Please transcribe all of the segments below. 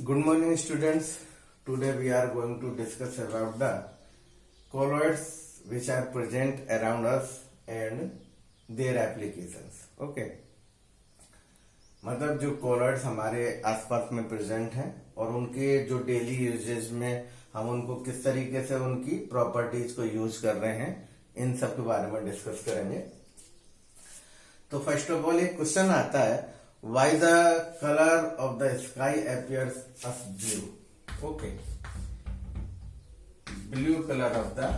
Good morning, students. Today we are going to discuss about the colloids which are present around us and their applications. Okay. मतलब जो colloids हमारे आसपास में present हैं और उनके जो डेली यूजेज में हम उनको किस तरीके से उनकी प्रॉपर्टीज को यूज कर रहे हैं, इन सब के बारे में डिस्कस करेंगे। तो फर्स्ट ऑफ ऑल एक क्वेश्चन आता है, why the color of the sky appears as blue? Okay, blue color of the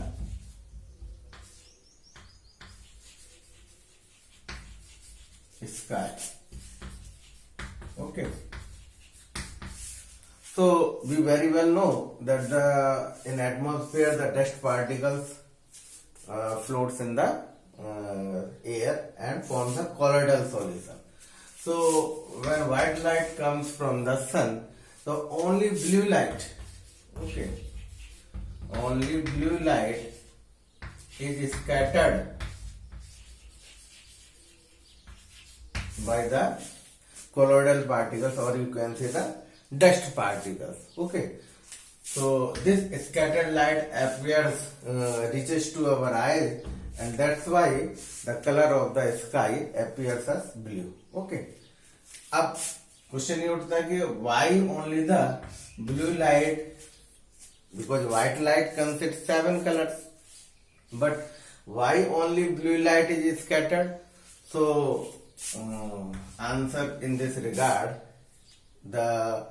sky. Okay, so we very well know that in atmosphere the dust particles floats in the air and forms a colloidal solution. So when white light comes from the sun, so only blue light, okay, only blue light is scattered by the colloidal particles, or you can say the dust particles. Okay, so this scattered light appears reaches to our eyes, and that's why the color of the sky appears as blue. Okay, अब question ये उठता है कि why only the blue light, because white light comes in 7 colors, but why only blue light is scattered? So answer in this regard, the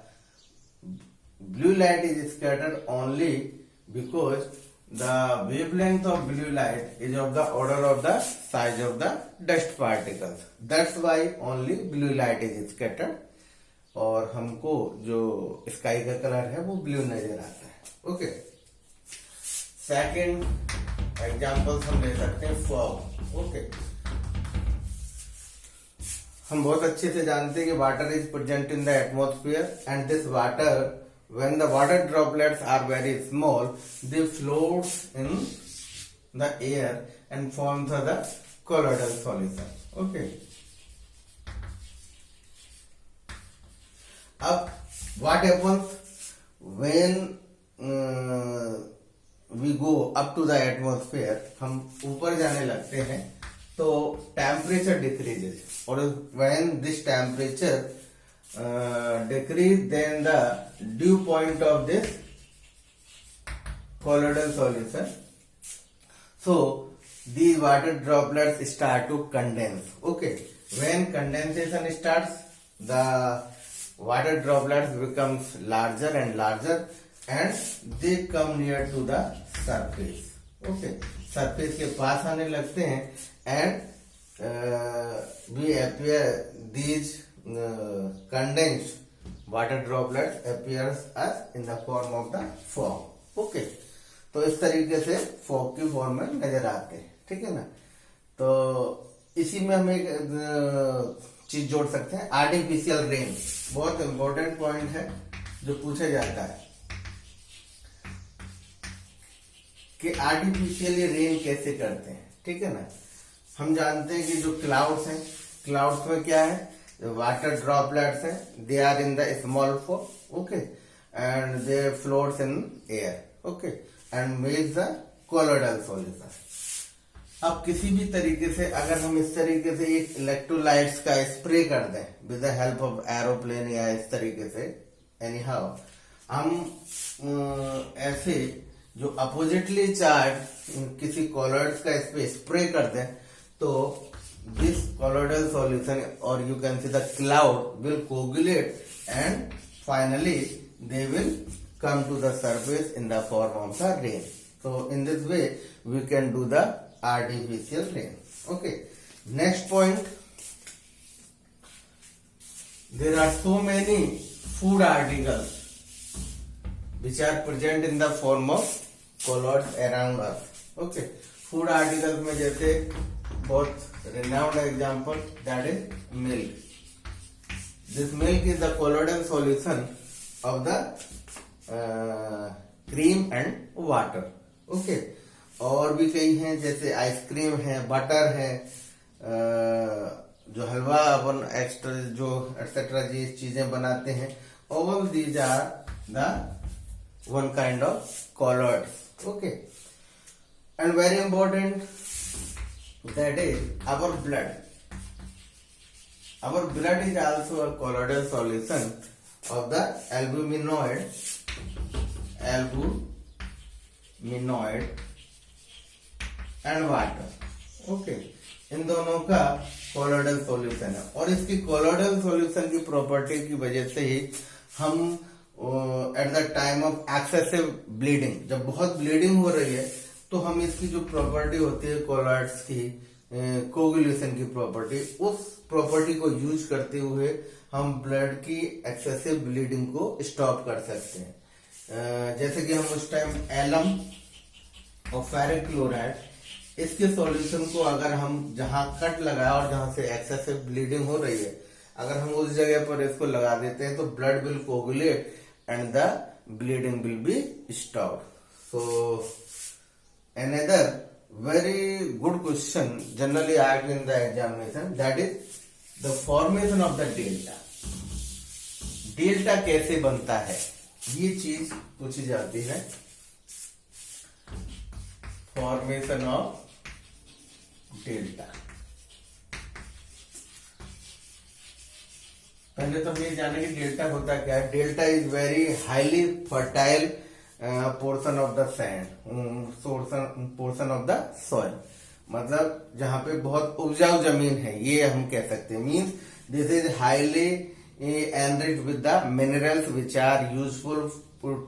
blue light is scattered only because the wavelength of blue light is of the order of the size of the dust particles. That's why only blue light is scattered और हमको जो sky का colour है वो blue नजर आता है। Okay, second examples हम ले सकते हैं फॉग। ओके, हम बहुत अच्छे से जानते हैं कि water is present in the atmosphere and this water, when the water droplets are very small, they float in the air and form the colloidal solution. Okay, अब what happens when we go up to the atmosphere, हम ऊपर जाने लगते हैं तो temperature decreases, or when this temperature decrease, then the dew point of this colloidal solution, so these water droplets start to condense. Okay, when condensation starts, the water droplets becomes larger and larger and they come near to the surface. Okay, surface के पास आने लगते हैं and we appear these condensed water droplets appears as in the form of the fog. Okay, तो इस तरीके से fog की form में नजर आते हैं। ठीक है ना, तो इसी में हम एक चीज जोड़ सकते हैं, आर्टिफिशियल रेन। बहुत इंपॉर्टेंट पॉइंट है जो पूछा जाता है कि आर्टिफिशियली रेन कैसे करते हैं। ठीक है ना, हम जानते हैं कि जो क्लाउड्स हैं, क्लाउड्स में क्या है, water droplets हैं, they are in the small form, okay, and they floats in air, okay, and makes the colloidal solution. अब किसी भी तरीके से अगर हम इस तरीके से एक इलेक्ट्रोलाइट्स का स्प्रे कर दें with the help of aeroplane या इस तरीके से एनी हाउ, हम ऐसे जो अपोजिटली चार्ज किसी कॉलॉइड्स का स्प्रे कर दें तो this colloidal solution, or you can see the cloud, will coagulate and finally they will come to the surface in the form of the rain. So in this way we can do the artificial rain. Okay, next point, there are so many food articles which are present in the form of colloids around us. Okay, food articles में जैसे बहुत renowned example, that is milk. This milk is the colloidal solution of the cream and water. Okay, और भी कई हैं जैसे ice cream है, butter है, जो हलवा अपन एक्स्ट्रा जो एक्सेट्रा जी चीजें बनाते हैं All these are the one kind of colloids. Okay, and very important, that is our blood. Our blood is also a colloidal solution of the albuminoid and water. Okay, इन दोनों का colloidal solution है. और इसकी colloidal solution की property की वजह से ही हम at the time of excessive bleeding, जब बहुत ब्लीडिंग हो रही है, तो हम इसकी जो प्रॉपर्टी होती है कोलोइड्स की, कोगुलेशन की प्रॉपर्टी, उस प्रॉपर्टी को यूज करते हुए हम ब्लड की एक्सेसिव ब्लीडिंग को स्टॉप कर सकते हैं. जैसे कि हम उस टाइम एलम और फेरिक क्लोराइड, इसके सॉल्यूशन को अगर हम जहां कट लगाया और जहां से एक्सेसिव ब्लीडिंग हो रही है, अगर हम उस जगह पर इसको लगा देते हैं तो blood will coagulate and the bleeding will be stop. So another very good question generally asked in the examination, that is the formation of the delta. Delta कैसे बनता है, ये चीज पूछी जाती है. Formation of delta. पहले तो हम ये जाने कि डेल्टा होता क्या है. Delta is very highly fertile portion of the sand, portion of the soil. मतलब जहां पे बहुत उपजाऊ जमीन है, ये हम कह सकते हैं. Means this is highly enriched with the minerals which are useful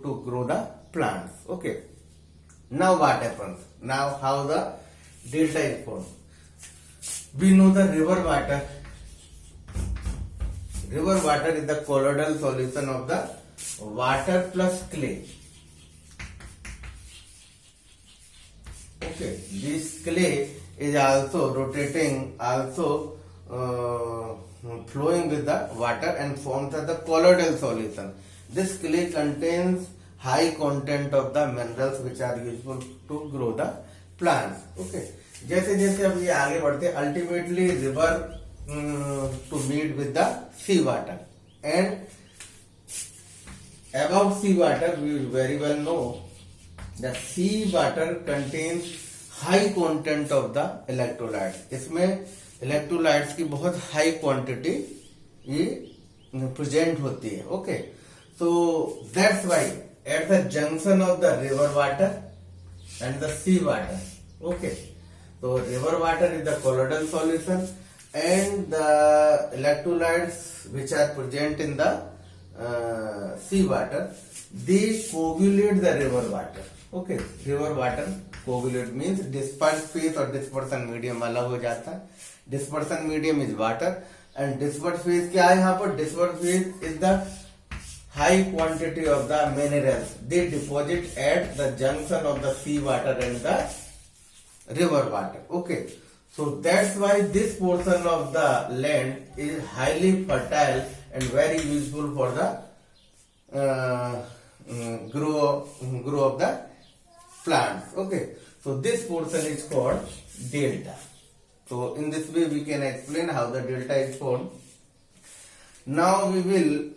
to grow the plants. Okay, now what happens, now how the delta is form. We know the river water. River water is the colloidal solution of the water plus clay. Okay, this clay is also rotating, also flowing with the water and forms as the colloidal solution. This clay contains high content of the minerals which are useful to grow the plants. Okay, जैसे जैसे अब ये आगे बढ़ते, ultimately river to meet with the sea water, and about sea water we very well know the sea water contains high content of the electrolytes. इसमें electrolytes की बहुत high quantity ये प्रेजेंट होती है. Okay, so that's why at the junction of the river water and the sea water, okay, तो river water is the colloidal solution and the electrolytes which are present in the sea water, they coagulate the river water. Okay, river water coagulate means dispersed phase और dispersion medium अलग हो जाता है. Dispersion medium is water and dispersed phase क्या है यहाँ पर? Dispersed phase is the high quantity of the minerals they deposit at the junction of the sea water and the river water. Okay, so that's why this portion of the land is highly fertile and very useful for the grow of the plants. Okay, so this portion is called delta. So in this way we can explain how the delta is formed. Now we will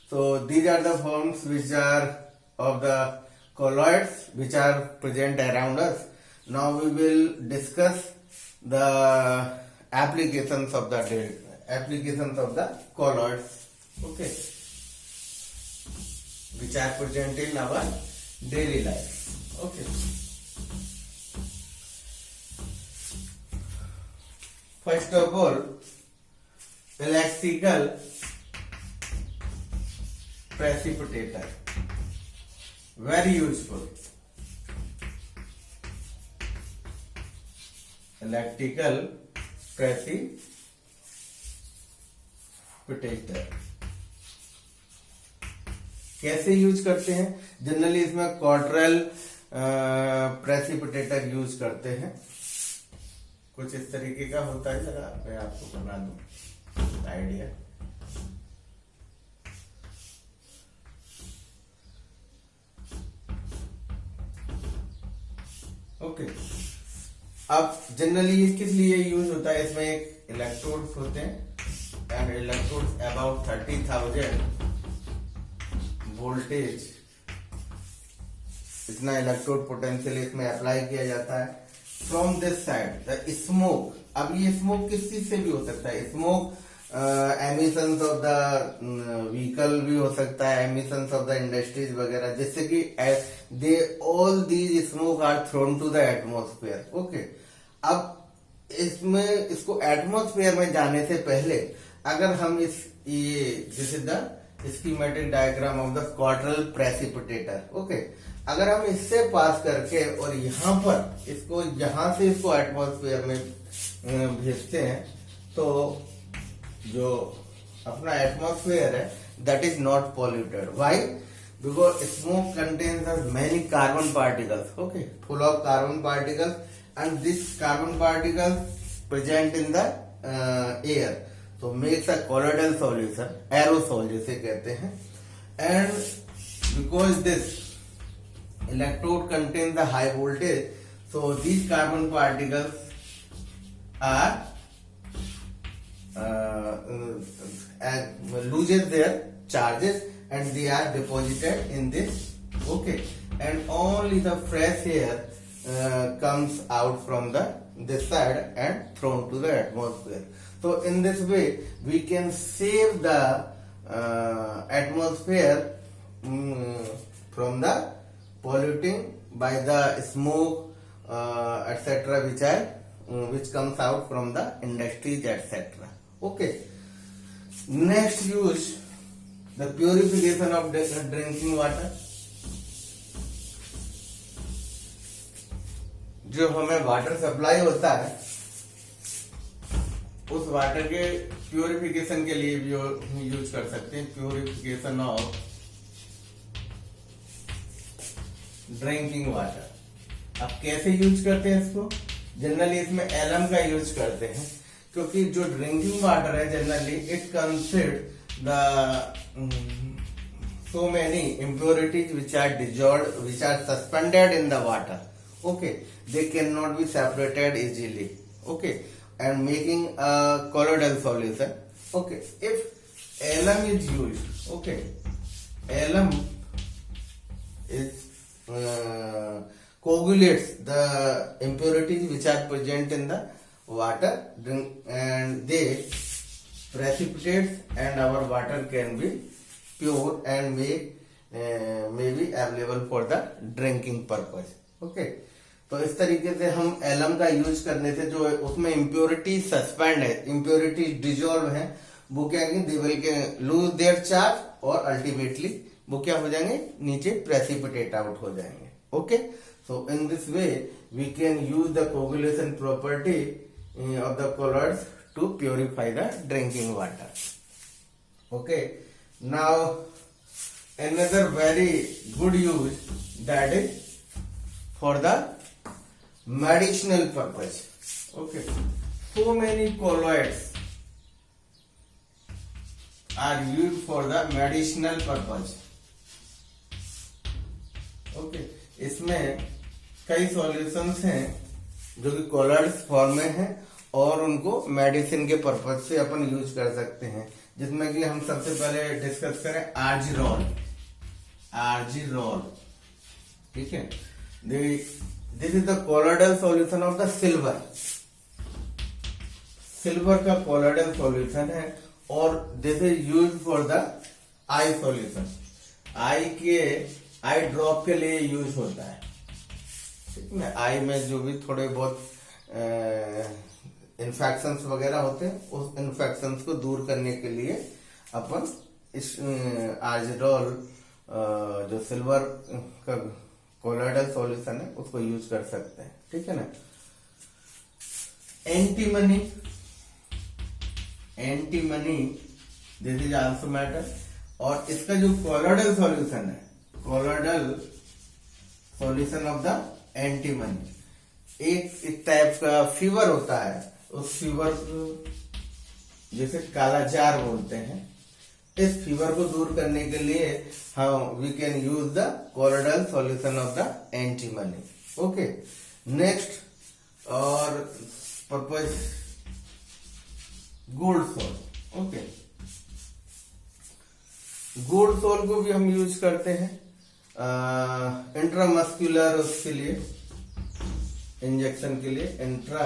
so these are the forms which are of the colloids which are present around us. Now we will discuss the applications of the colloids. Okay, which are present in our daily life. Okay, first of all, electrical precipitator, very useful. Electrical precipitator कैसे use करते हैं? Generally इसमें क्वाड्रल precipitator use करते हैं. कुछ इस तरीके का होता है, जरा मैं आपको बना दूं आइडिया. ओके, अब जनरली किस लिए यूज होता है? इसमें एक इलेक्ट्रोड्स होते हैं and electrodes about 30,000 वोल्टेज, इतना इलेक्ट्रोड पोटेंशियल इसमें अप्लाई किया जाता है। From this side the smoke, अब ये स्मोक किस चीज से भी हो सकता है, smoke emissions of the vehicle भी हो सकता है, एमिशंस ऑफ द इंडस्ट्रीज वगैरह, जिससे कि they all these smoke are thrown to the atmosphere. Okay, अब इसमें इसको एटमॉस्फेयर में जाने से पहले अगर हम ये this is the schematic diagram of the Cottrell precipitator. Okay, अगर हम इससे पास करके और यहाँ पर इसको यहां से इसको एटमॉस्फेयर में भेजते हैं तो जो अपना एटमॉस्फेयर है that is not polluted. Why? Because smoke contains many carbon particles, okay, full of carbon particles, and this carbon particles present in the air, so makes a colloidal solution, aerosol जिसे कहते हैं, and because this electrode contains the high voltage, so these carbon particles are loses their charges and they are deposited in this, okay, and only the fresh air comes out from this side and thrown to the atmosphere. So in this way we can save the atmosphere from the polluting by the smoke etc. which comes out from the industries etc. Okay, next use the purification of drinking water. जो हमें water supply होता है उस water के purification के लिए भी use कर सकते हैं, प्यूरिफिकेशन ऑफ ड्रिंकिंग वाटर। अब कैसे यूज करते हैं इसको? जनरली इसमें एलम का यूज करते हैं, क्योंकि जो ड्रिंकिंग वाटर है generally it consist the so many impurities which are dissolved, which are suspended in the water. Okay, they cannot be separated easily. Okay, and making a colloidal solution. Okay, if alum is used, okay, alum is coagulates the impurities which are present in the water, and they precipitate, and our water can be pure and may be available for the drinking purpose. Okay, तो इस तरीके से हम alum का use करने से जो है उसमें इम्प्योरिटी सस्पेंड है, इम्प्योरिटी डिजोल्व है, वो क्या है, दे विल के लूज देयर चार्ज और अल्टीमेटली वो क्या हो जाएंगे, नीचे प्रेसिपिटेट आउट हो जाएंगे। Okay, so in this way we can use the coagulation property of the colloids to purify the drinking water. Okay, now another very good use that is for the medicinal purpose. Okay, so many colloids are used for the medicinal purpose. Okay, इसमें कई solutions हैं जो कि colloids form में हैं और उनको medicine के पर्पज से अपन यूज कर सकते हैं, जिसमें कि हम सबसे पहले डिस्कस करें आर्जिरोल। ठीक है, this is the colloidal solution of the silver. Silver का कोलोइडल सॉल्यूशन है और this is use for the I solution. I drop के लिए यूज होता है। ठीक है, आई में जो भी थोड़े बहुत इन्फेक्शंस वगैरह होते हैं उस इन्फेक्शंस को दूर करने के लिए अपन इस आर्जिरोल जो सिल्वर का कोलोइडल सॉल्यूशन है उसको यूज कर सकते हैं। ठीक है ना। Antimony this is also matter. और इसका जो कोलोइडल सॉल्यूशन है, colloidal solution of the antimony, एक टाइप का फीवर होता है, उस फीवर जिसे काला जार बोलते हैं, इस फीवर को दूर करने के लिए हम we can use the colloidal solution of the antimony. Okay, next और purpose gold salt. Okay. Good sol को भी हम यूज करते हैं इंट्रामस्कुलर उसके लिए, इंजेक्शन के लिए, इंट्रा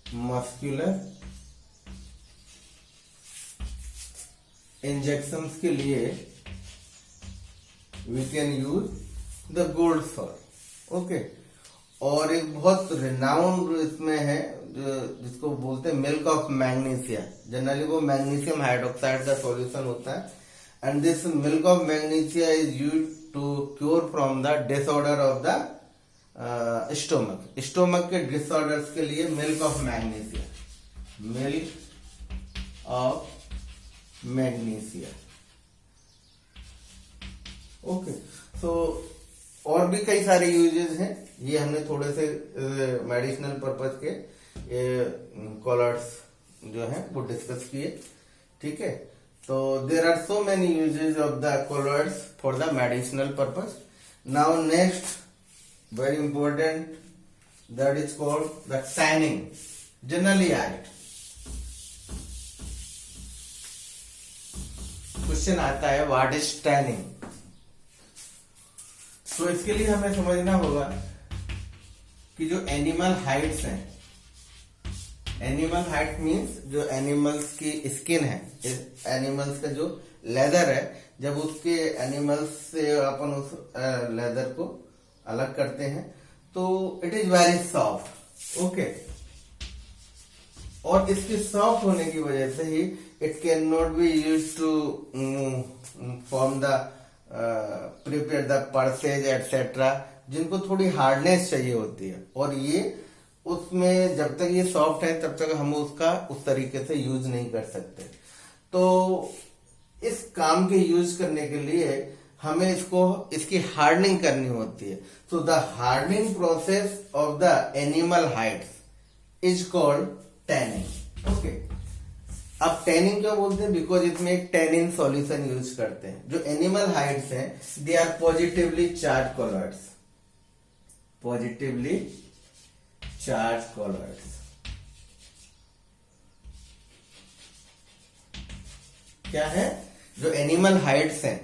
मस्कुलर इंजेक्शंस के लिए we can use the gold sol. Okay. और एक बहुत रिनाउंड इसमें है जिसको बोलते हैं मिल्क ऑफ मैग्नीशिया। जनरली वो मैग्नीशियम हाइड्रोक्साइड का सॉल्यूशन होता है, and this milk of magnesia is used to cure from the disorder of the stomach. Stomach के डिसऑर्डर्स के लिए milk of magnesia, milk of magnesia. Okay. So और भी कई सारे यूजेस हैं, ये हमने थोड़े से मेडिसिनल पर्पज के कॉलर्स जो हैं वो डिस्कस किए। ठीक है। तो there are so many uses of the colloids for the medicinal purpose. Now next very important, that is called the tanning. Generally आइट क्वेश्चन आता है व्हाट इज टैनिंग। तो इसके लिए हमें समझना होगा कि जो एनिमल हाइड्स हैं, एनिमल हाइड मीन्स जो एनिमल्स की स्किन है, एनिमल्स का जो लेदर है, जब उसके एनिमल्स से अपन उस लेदर को अलग करते हैं तो it is very soft. Okay. और इसके सॉफ्ट होने की वजह से ही it can not be use to form the prepare the pulses etcetera, जिनको थोड़ी हार्डनेस चाहिए होती है, और ये उसमें जब तक ये सॉफ्ट है तब तक हम उसका उस तरीके से यूज नहीं कर सकते। तो इस काम के यूज करने के लिए हमें इसकी हार्डनिंग करनी होती है। So the hardening process of the animal hides is called tanning. Okay. अब टैनिंग क्यों बोलते हैं? बिकॉज इसमें एक टैनिन सॉल्यूशन यूज करते हैं। जो एनिमल हाइड्स हैं they are positively charge colloids, positively charge colloids. क्या है? जो एनिमल हाइड्स हैं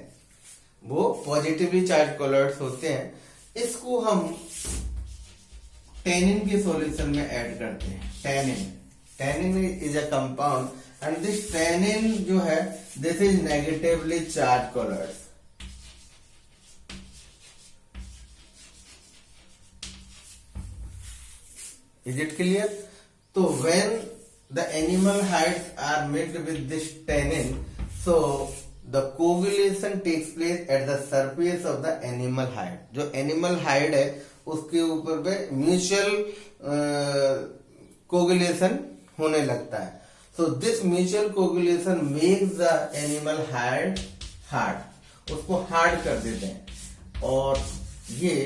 वो पॉजिटिवली चार्ज कॉलर्स होते हैं। इसको हम टैनिन के सॉल्यूशन में ऐड करते हैं। Tannin is a compound, and this tannin जो है this is negatively charge colloids. Is it clear? So when the animal hides are mixed with this tannin, so the coagulation takes place at the surface of the animal hide. जो animal hide है उसके ऊपर पे mutual coagulation होने लगता है। So this mutual coagulation makes the animal hide hard, उसको hard कर देते हैं। और ये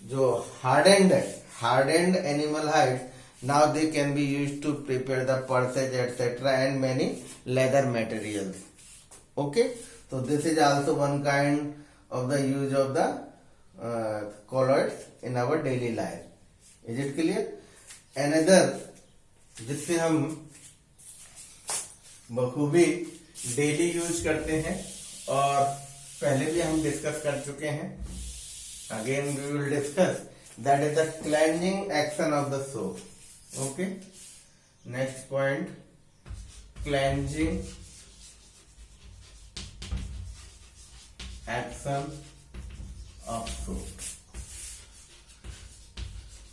जो hardened animal hides, now they can be used to prepare the pulses etc. and many leather materials. Okay, so this is also one kind of the use of the colloids in our daily life. Is it clear? Another जिससे हम बखूबी daily use करते हैं और पहले भी हम discuss कर चुके हैं, again we will discuss, that is the cleansing action of the soap. Okay, next point, cleansing action of soap.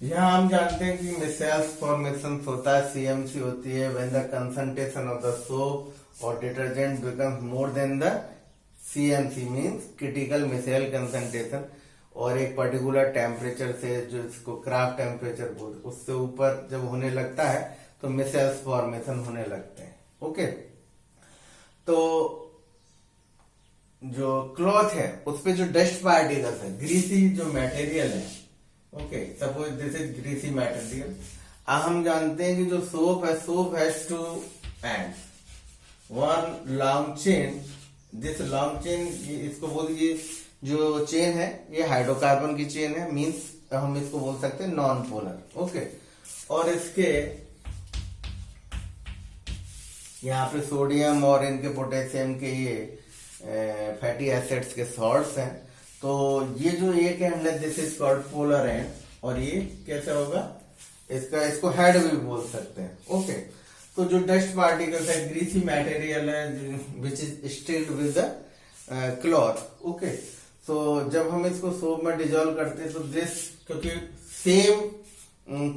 यहाँ हम जानते हैं कि मिसेल्स फॉर्मेशन होता है, CMC होती है when the concentration of the soap or detergent becomes more than the CMC means critical micelle concentration, और एक पर्टिकुलर टेम्परेचर से जो इसको क्राफ्ट टेम्परेचर बोलते हैं उससे ऊपर जब होने लगता है तो मिसेल्स फॉर्मेशन होने लगते हैं। ओके। तो जो क्लॉथ है उस पे जो डस्ट पार्टिकल्स है, ग्रीसी जो मटेरियल है, okay, suppose this is greasy material. हम जानते हैं कि जो सोप है, soap has two ends, one long chain, this long chain, इसको बोलिए जो चेन है ये हाइड्रोकार्बन की चेन है, मींस हम इसको बोल सकते हैं नॉन पोलर। ओके। और इसके यहाँ पे सोडियम और इनके पोटेशियम के ये फैटी एसिड्स के सॉल्ट्स हैं। तो ये जो एक एंड है this is called polar and, और ये कैसे होगा, इसको हेड भी बोल सकते हैं। ओके, तो जो डस्ट पार्टिकल्स है, ग्रीसी मटेरियल है which is sticked with the cloth. Okay, तो जब हम इसको सोप में डिजोल्व करते हैं तो दिस, क्योंकि same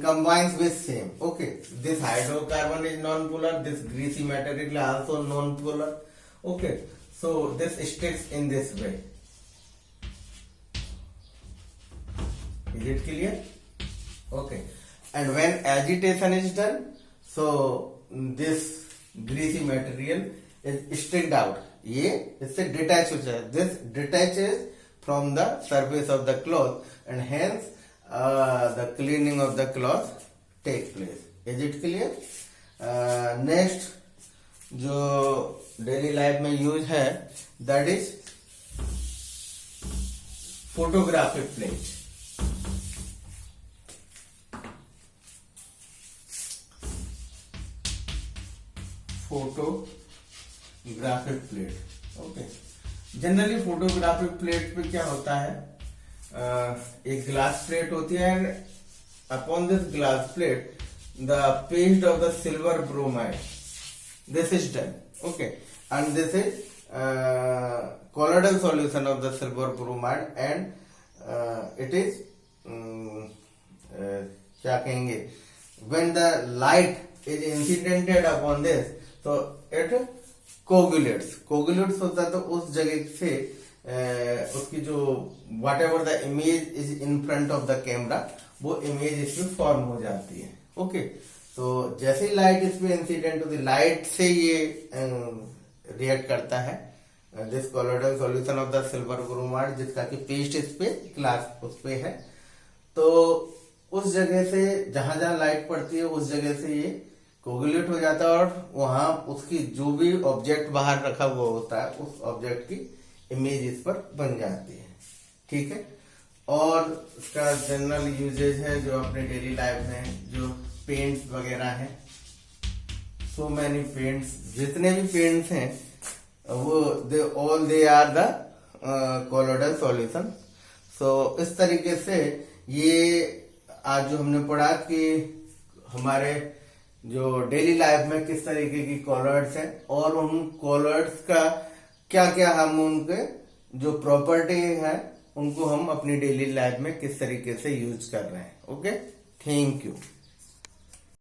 combines with same. Okay, this hydrocarbon is non-polar, this greasy material is also non-polar. Okay, so this sticks in this way. Is it clear? Okay, and when agitation is done, so this greasy material is sticked out. ये इससे detach हो जाए, this detaches from the surface of the cloth and hence the cleaning of the cloth take place. Is it clear? Next जो daily life में use है that is photographic plate. Photographic plate, okay. Generally photographic plate पे क्या होता है, एक glass plate होती है and upon this glass plate the paste of the silver bromide this is done. Okay, and this is colloidal solution of the silver bromide and it is क्या कहेंगे, when the light is incidented upon this so it coagulates होता है। तो उस जगह से उसकी जो what ever the image is in front of the camera, वो इमेज इसमें फॉर्म हो जाती है। ओके, तो जैसे ही लाइट इस पे इंसिडेंट होती है, लाइट से ये रिएक्ट करता है this colloidal solution of the silver bromide, जिसका कि पेस्ट इस पे ग्लास उस पे है। तो उस जगह से जहां जहां लाइट पड़ती है उस जगह से ये कोगुलेट हो जाता है और वहां उसकी जो भी ऑब्जेक्ट बाहर रखा हुआ होता है उस ऑब्जेक्ट की इमेज इस पर बन जाती है। ठीक है, और इसका जनरल यूजेज है जो अपने डेली लाइफ में जो पेंट्स वगैरह हैं, सो मैनी पेंट्स, जितने भी पेंट्स हैं वो they are the colloidal solution. So इस तरीके से ये आज जो हमने पढ़ा कि हमारे जो डेली लाइफ में किस तरीके की कोलोइड्स हैं और उन कोलोइड्स का क्या क्या हम उनके जो प्रॉपर्टी है उनको हम अपनी डेली लाइफ में किस तरीके से यूज कर रहे हैं। Okay, thank you.